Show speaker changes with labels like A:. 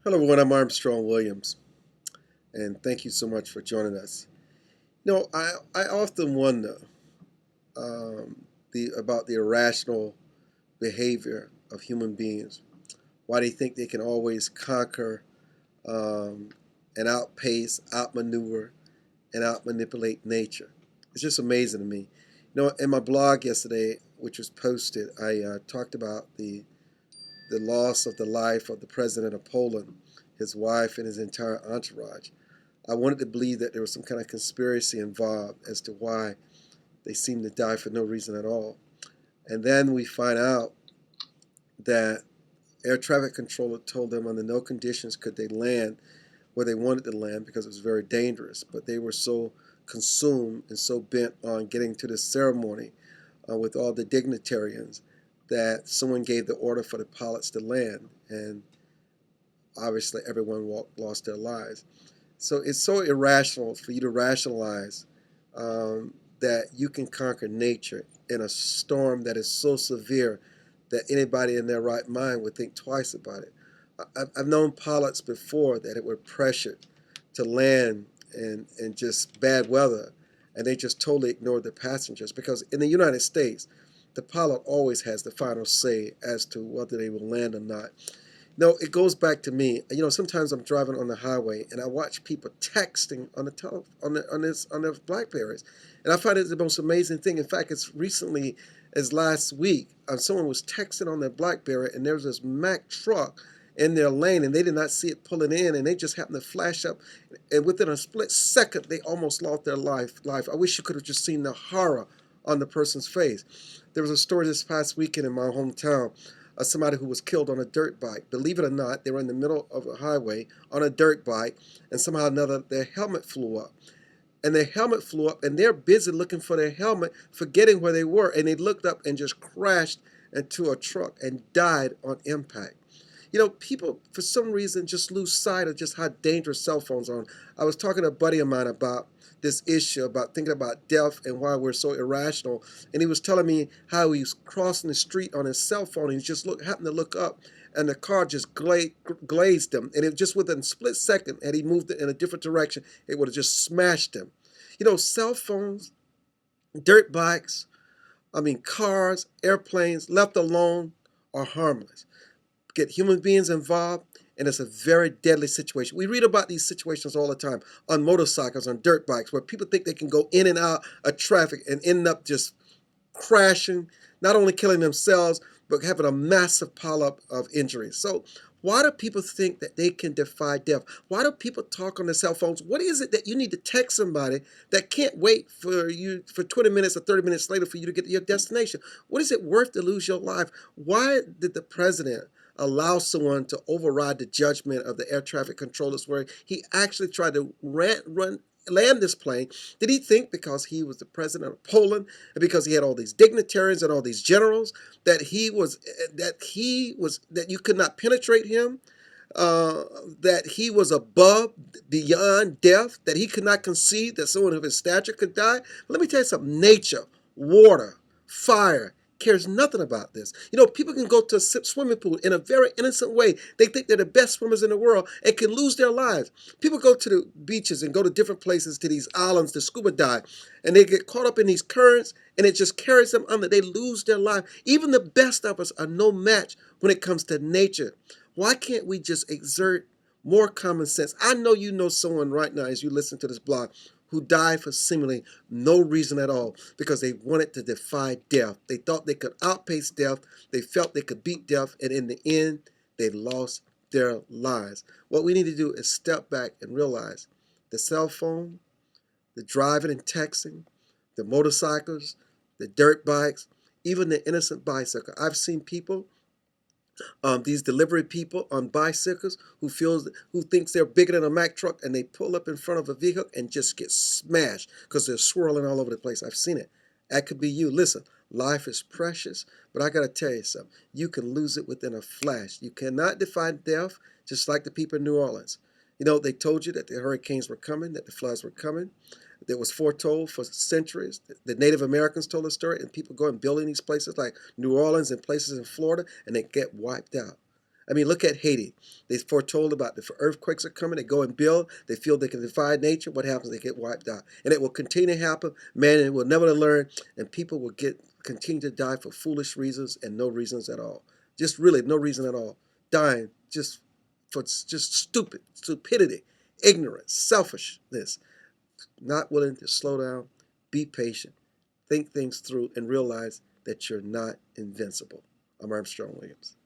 A: Hello, everyone. I'm Armstrong Williams, and thank you so much for joining us. I often wonder about the irrational behavior of human beings, why they think they can always conquer um, and outpace, outmaneuver, and outmanipulate nature. It's just amazing to me. In my blog yesterday, which was posted, I talked about the loss of the life of the president of Poland, his wife, and his entire entourage. I wanted to believe that there was some kind of conspiracy involved as to why they seemed to die for no reason at all. And then we find out that air traffic controller told them under no conditions could they land where they wanted to land because it was very dangerous. But they were so consumed and so bent on getting to this ceremony with all the dignitarians that someone gave the order for the pilots to land. And obviously everyone lost their lives. So it's so irrational for you to rationalize that you can conquer nature in a storm that is so severe that anybody in their right mind would think twice about it. I've known pilots before that were pressured to land in just bad weather, and they just totally ignored the passengers because in the United States, the pilot always has the final say as to whether they will land or not. No, it goes back to me. Sometimes I'm driving on the highway and I watch people texting on the on their BlackBerries, and I find it the most amazing thing. In fact, it's recently as last week, someone was texting on their BlackBerry, and there was this Mack truck in their lane, and they did not see it pulling in, and they just happened to flash up, and within a split second, they almost lost their life. I wish you could have just seen the horror on the person's face. There was a story this past weekend in my hometown somebody who was killed on a dirt bike. Believe it or not, they were in the middle of a highway on a dirt bike, and somehow or another their helmet flew up. And their helmet flew up, and they're busy looking for their helmet, forgetting where they were, and they looked up and just crashed into a truck and died on impact. People for some reason just lose sight of just how dangerous cell phones are. I was talking to a buddy of mine about this issue, about thinking about death and why we're so irrational. And he was telling me how he was crossing the street on his cell phone, and he just happened to look up, and the car just glazed him. And it just within a split second, had he moved it in a different direction, it would have just smashed him. Cell phones, dirt bikes, cars, airplanes, left alone, are harmless. Get human beings involved, and it's a very deadly situation. We read about these situations all the time on motorcycles, on dirt bikes, where people think they can go in and out of traffic and end up just crashing, not only killing themselves, but having a massive pileup of injuries. So why do people think that they can defy death? Why do people talk on their cell phones? What is it that you need to text somebody that can't wait for you for 20 minutes or 30 minutes later for you to get to your destination? What is it worth to lose your life? Why did the president allow someone to override the judgment of the air traffic controllers where he actually tried to land this plane? Did he think because he was the president of Poland and because he had all these dignitaries and all these generals that you could not penetrate him? That he was above, beyond death, that he could not conceive that someone of his stature could die? Let me tell you something. Nature, water, fire, cares nothing about this. People can go to a swimming pool in a very innocent way. They think they're the best swimmers in the world and can lose their lives. People go to the beaches and go to different places, to these islands to scuba dive, and they get caught up in these currents, and it just carries them under. They lose their life. Even the best of us are no match when it comes to nature. Why can't we just exert more common sense? I know you know someone right now as you listen to this blog who died for seemingly no reason at all because they wanted to defy death. They thought they could outpace death. They felt they could beat death, and in the end, they lost their lives. What we need to do is step back and realize the cell phone, the driving and texting, the motorcycles, the dirt bikes, even the innocent bicycle. I've seen people, these delivery people on bicycles who thinks they're bigger than a Mack truck, and they pull up in front of a vehicle and just get smashed because they're swirling all over the place. I've seen it. That could be you. Listen, life is precious, but I got to tell you something. You can lose it within a flash. You cannot defy death, just like the people in New Orleans. They told you that the hurricanes were coming, that the floods were coming. That was foretold for centuries. The Native Americans told the story, and people go and build in these places like New Orleans and places in Florida, and they get wiped out. I mean, look at Haiti. They foretold about the earthquakes are coming. They go and build. They feel they can defy nature. What happens? They get wiped out. And it will continue to happen. Man, will never learn. And people will continue to die for foolish reasons and no reasons at all. Just really no reason at all. Dying just for just stupidity, ignorance, selfishness, not willing to slow down, be patient, think things through, and realize that you're not invincible. I'm Armstrong Williams.